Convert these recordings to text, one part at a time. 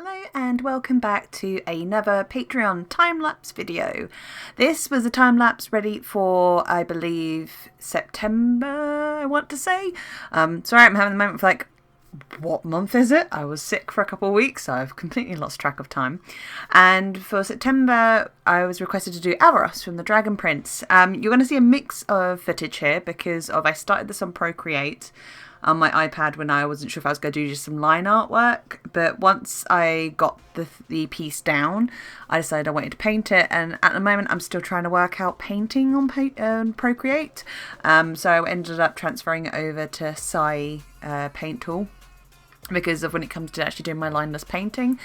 Hello and welcome back to another Patreon time-lapse video. This was a time-lapse ready for, I believe, September, I want to say. Sorry, I'm having a moment for like, what month is it? I was sick for a couple of weeks, so I've completely lost track of time. And for September, I was requested to do Aavaros from the Dragon Prince. You're going to see a mix of footage here because I started this on Procreate on my iPad when I wasn't sure if I was going to do just some line artwork, but once I got the piece down, I decided I wanted to paint it, and at the moment I'm still trying to work out painting on Procreate, so I ended up transferring it over to Sai Paint Tool because of when it comes to actually doing my lineless painting.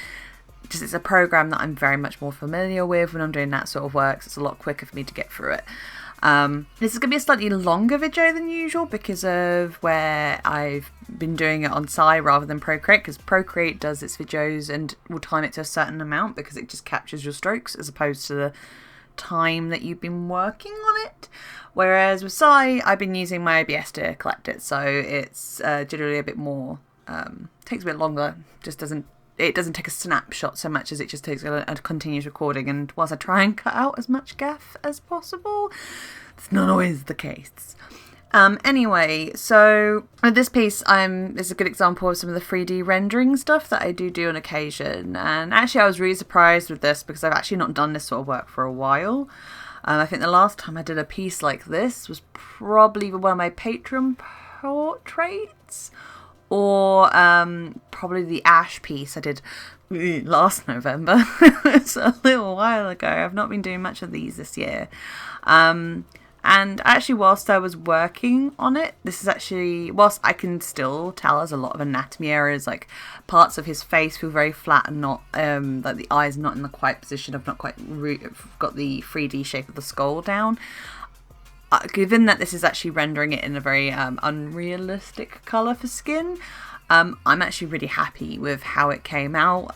Just it's a program that I'm very much more familiar with when I'm doing that sort of work, so it's a lot quicker for me to get through it. This is going to be a slightly longer video than usual because of where I've been doing it on Sai rather than Procreate, because Procreate does its videos and will time it to a certain amount because it just captures your strokes as opposed to the time that you've been working on it. Whereas with Sai, I've been using my OBS to collect it, so it's generally a bit more, takes a bit longer, it doesn't take a snapshot so much as it just takes a continuous recording, and whilst I try and cut out as much gaff as possible, it's not always the case. Anyway, so with this piece, it's a good example of some of the 3D rendering stuff that I do on occasion, and actually I was really surprised with this because I've actually not done this sort of work for a while. I think the last time I did a piece like this was probably one of my Patreon portraits, or probably the Ash piece I did last November. It's a little while ago. I've not been doing much of these this year. And actually, whilst I was working on it, this is actually, whilst I can still tell there's a lot of anatomy errors, like parts of his face feel very flat and not, like the eyes not in the quite position. I've not quite got the 3D shape of the skull down. Given that this is actually rendering it in a very unrealistic colour for skin, I'm actually really happy with how it came out.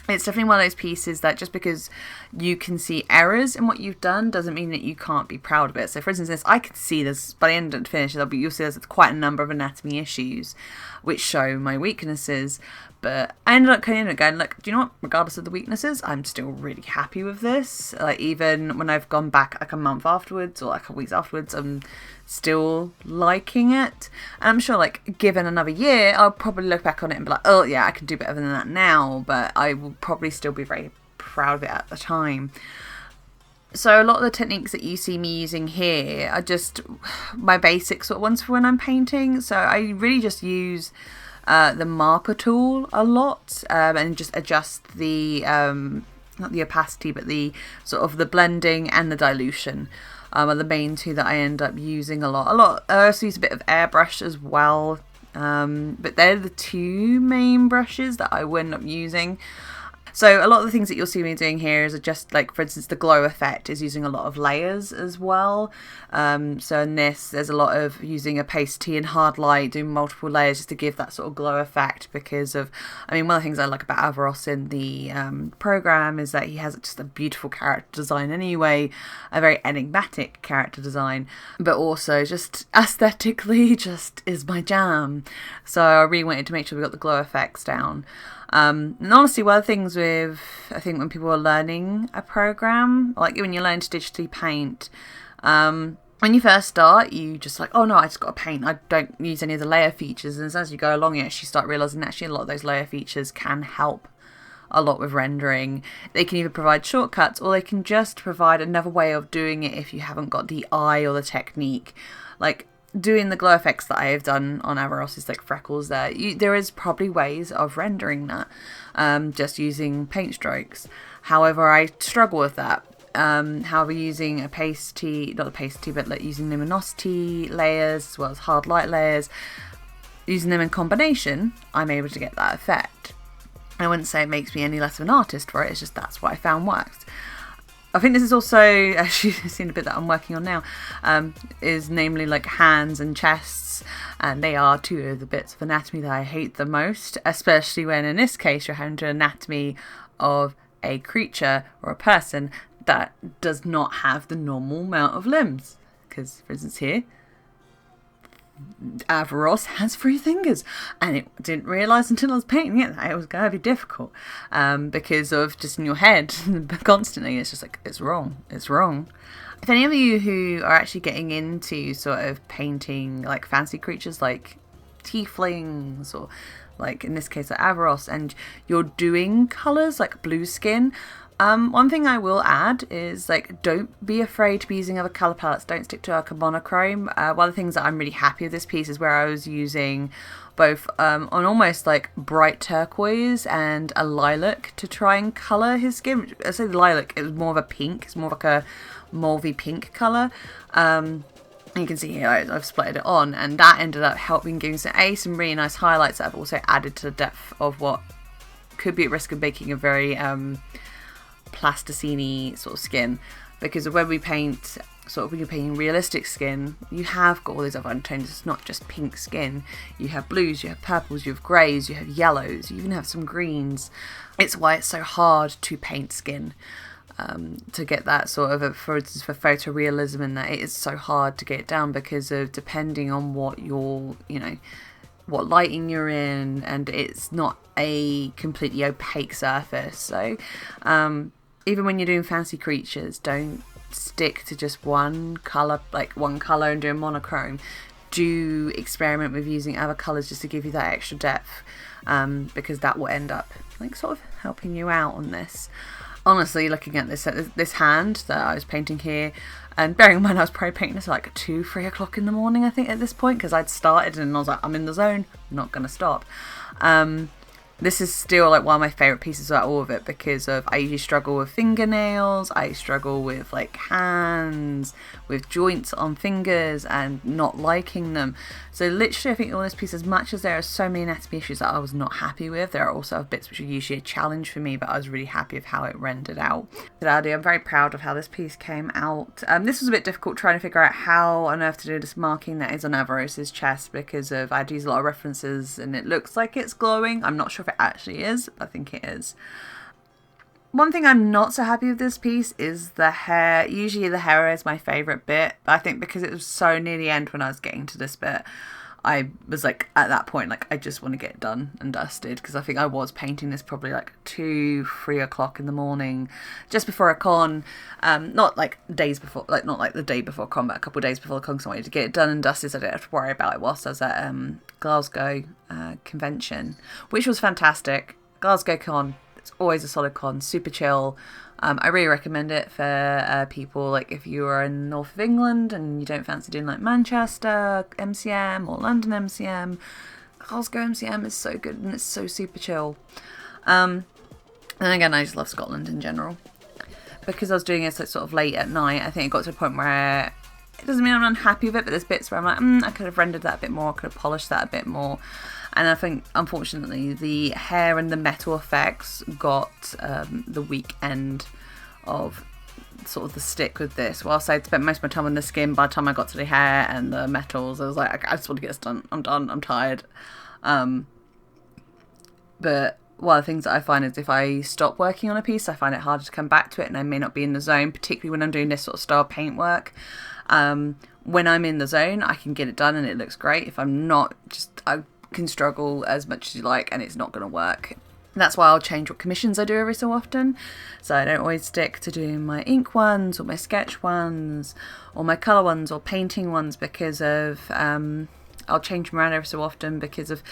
It's definitely one of those pieces that just because you can see errors in what you've done doesn't mean that you can't be proud of it. So for instance, this, I can see this, by the end of the finish, you'll see there's quite a number of anatomy issues which show my weaknesses. But I ended up going, like, do you know what? Regardless of the weaknesses, I'm still really happy with this. Like, even when I've gone back like a month afterwards or like a couple weeks afterwards, I'm still liking it. And I'm sure, like, given another year, I'll probably look back on it and be like, oh yeah, I can do better than that now. But I will probably still be very proud of it at the time. So a lot of the techniques that you see me using here are just my basic sort of ones for when I'm painting. So I really just use the marker tool a lot, and just adjust the not the opacity but the sort of the blending and the dilution are the main two that I end up using a lot. I also use a bit of airbrush as well, but they're the two main brushes that I will end up using. So a lot of the things that you'll see me doing here is just like, for instance, the glow effect is using a lot of layers as well. So in this, there's a lot of using opacity and hard light, doing multiple layers just to give that sort of glow effect because of, I mean, one of the things I like about Aavarosl in the program is that he has just a beautiful character design anyway, a very enigmatic character design, but also just aesthetically just is my jam. So I really wanted to make sure we got the glow effects down. And honestly, one of the things with, I think when people are learning a program, like when you learn to digitally paint, when you first start, you just like, oh no, I just got to paint. I don't use any of the layer features. And as you go along, you actually start realising actually a lot of those layer features can help a lot with rendering. They can either provide shortcuts or they can just provide another way of doing it if you haven't got the eye or the technique. Like, doing the glow effects that I have done on Aavarosl is like freckles there. There is probably ways of rendering that just using paint strokes. However, I struggle with that. However, using not opacity, but like using luminosity layers as well as hard light layers, using them in combination, I'm able to get that effect. I wouldn't say it makes me any less of an artist for it, it's just that's what I found works. I think this is also, actually seen a bit that I'm working on now, is namely like hands and chests, and they are two of the bits of anatomy that I hate the most, especially when in this case you're having to anatomy of a creature or a person that does not have the normal amount of limbs. Because, for instance here, Aavaros has 3 fingers, and it didn't realise until I was painting it that it was going to be difficult, because of just in your head constantly it's just like, it's wrong. If any of you who are actually getting into sort of painting like fancy creatures like tieflings, or like in this case like Aavaros, and you're doing colours like blue skin, one thing I will add is, like, don't be afraid to be using other colour palettes. Don't stick to like a monochrome. One of the things that I'm really happy with this piece is where I was using both on almost like bright turquoise and a lilac to try and colour his skin. I say the lilac, it was more of a pink. It's more like a mauvey pink colour. You can see here I've splattered it on, and that ended up helping giving some really nice highlights that I've also added to the depth of what could be at risk of making a very plasticine sort of skin, because when we paint when you're painting realistic skin, you have got all these other undertones. It's not just pink skin. You have blues, you have purples, you have greys, you have yellows, you even have some greens. It's why it's so hard to paint skin, to get that sort of, for instance, for photorealism, and that it is so hard to get it down because of depending on what you're, what lighting you're in, and it's not a completely opaque surface. So even when you're doing fancy creatures, don't stick to just one colour and do a monochrome. Do experiment with using other colours just to give you that extra depth, because that will end up like sort of helping you out on this. Honestly, looking at this hand that I was painting here, and bearing in mind I was probably painting this at like 2-3 o'clock in the morning, I think, at this point, because I'd started and I was like, I'm in the zone, I'm not going to stop. This is still like one of my favourite pieces out of all of it, because of I usually struggle with fingernails, I struggle with like hands, with joints on fingers and not liking them. So literally I think all this piece, as much as there are so many anatomy issues that I was not happy with, there are also bits which are usually a challenge for me, but I was really happy with how it rendered out. I'm very proud of how this piece came out. This was a bit difficult trying to figure out how on earth to do this marking that is on Aavaros's chest, because of I'd use a lot of references and it looks like it's glowing. I'm not sure if it actually is, but I think it is. One thing I'm not so happy with this piece is the hair. Usually the hair is my favourite bit, but I think because it was so near the end when I was getting to this bit, I was like, at that point, like, I just want to get it done and dusted, because I think I was painting this probably like 2-3 o'clock in the morning, just before a con, not like days before, like not like the day before con, but a couple of days before the con, because I wanted to get it done and dusted so I didn't have to worry about it whilst I was at Glasgow convention, which was fantastic. Glasgow con, it's always a solid con, super chill. I really recommend it for people, like if you are in the north of England and you don't fancy doing like Manchester MCM or London MCM. Glasgow MCM is so good and it's so super chill. And again, I just love Scotland in general. Because I was doing it sort of late at night, I think it got to a point where it doesn't mean I'm unhappy with it, but there's bits where I'm like, I could have rendered that a bit more, I could have polished that a bit more. And I think, unfortunately, the hair and the metal effects got the weak end of sort of the stick with this. Whilst I'd spent most of my time on the skin, by the time I got to the hair and the metals, I was like, I just want to get this done. I'm done. I'm tired. But one of the things that I find is if I stop working on a piece, I find it harder to come back to it, and I may not be in the zone, particularly when I'm doing this sort of style paint work. When I'm in the zone, I can get it done and it looks great. If I'm not, I can struggle as much as you like and it's not going to work. And that's why I'll change what commissions I do every so often. So I don't always stick to doing my ink ones or my sketch ones or my colour ones or painting ones, because of I'll change them around every so often, because of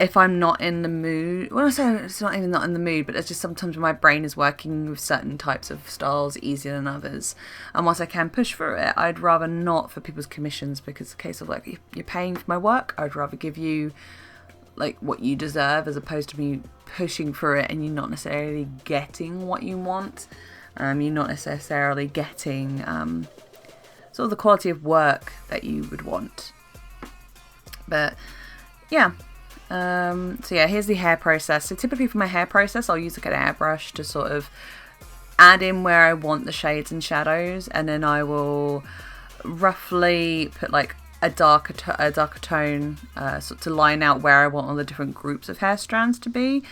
if I'm not in the mood. Well, I say it's not even not in the mood, but it's just sometimes when my brain is working with certain types of styles easier than others, and once I can push through it, I'd rather not for people's commissions, because it's a case of like, you're paying for my work, I'd rather give you like what you deserve, as opposed to me pushing through it and you not necessarily getting what you want. You're not necessarily getting sort of the quality of work that you would want. But yeah. So yeah, here's the hair process. So typically for my hair process, I'll use like an airbrush to sort of add in where I want the shades and shadows, and then I will roughly put like a darker tone sort of to line out where I want all the different groups of hair strands to be,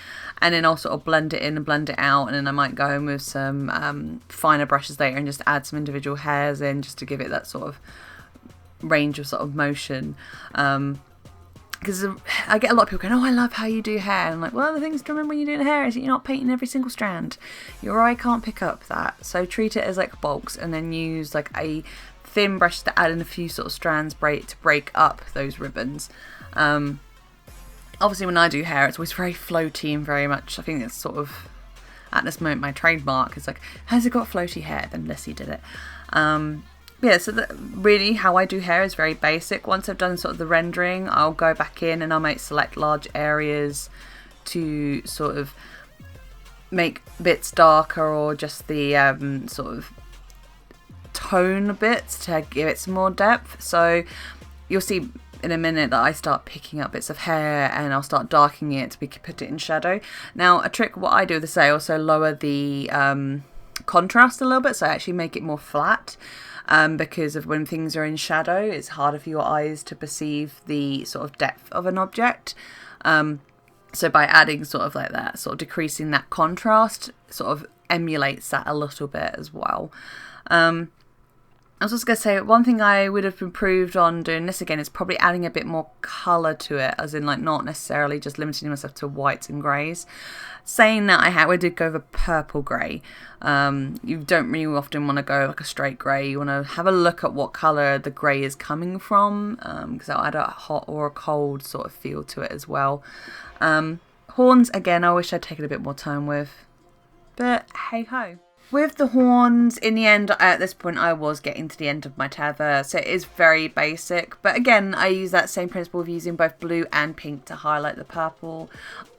and then I'll sort of blend it in and blend it out, and then I might go in with some finer brushes later and just add some individual hairs in, just to give it that sort of range of sort of motion. Because I get a lot of people going, oh, I love how you do hair. And I'm like, well, the things to remember when you're doing hair is that you're not painting every single strand. Your eye can't pick up that. So treat it as like bulks, and then use like a thin brush to add in a few sort of strands to break up those ribbons. Obviously when I do hair, it's always very floaty and very much, I think it's sort of at this moment my trademark is like, has it got floaty hair? Then Lissy did it. Yeah, so really how I do hair is very basic. Once I've done sort of the rendering, I'll go back in and I might select large areas to sort of make bits darker, or just the sort of tone bits to give it some more depth. So you'll see in a minute that I start picking up bits of hair and I'll start darkening it to put it in shadow. Now a trick what I do with this, I also lower the contrast a little bit, so I actually make it more flat. Because of when things are in shadow, it's harder for your eyes to perceive the sort of depth of an object. So by adding sort of like that, sort of decreasing that contrast, sort of emulates that a little bit as well. I was just going to say, one thing I would have improved on doing this again is probably adding a bit more colour to it, as in like not necessarily just limiting myself to whites and greys. Saying that, I did go over purple grey. You don't really often want to go like a straight grey. You want to have a look at what colour the grey is coming from, because that'll add a hot or a cold sort of feel to it as well. Horns, again, I wish I'd taken a bit more time with, but hey ho. With the horns, in the end, at this point, I was getting to the end of my tether, so it is very basic. But again, I use that same principle of using both blue and pink to highlight the purple.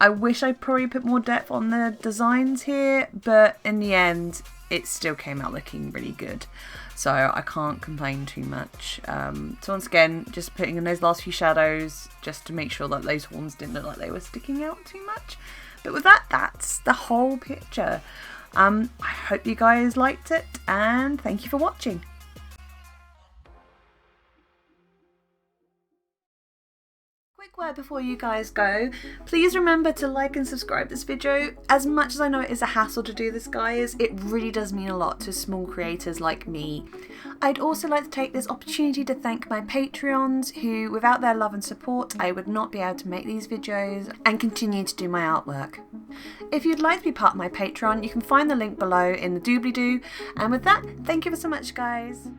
I wish I probably put more depth on the designs here, but in the end, it still came out looking really good. So I can't complain too much. So once again, just putting in those last few shadows, just to make sure that those horns didn't look like they were sticking out too much. But with that, that's the whole picture. I hope you guys liked it, and thank you for watching. Quick word before you guys go, please remember to like and subscribe this video. As much as I know it is a hassle to do this, guys, it really does mean a lot to small creators like me. I'd also like to take this opportunity to thank my Patreons, who without their love and support I would not be able to make these videos and continue to do my artwork. If you'd like to be part of my Patreon, you can find the link below in the doobly-doo, and with that, thank you so much, guys.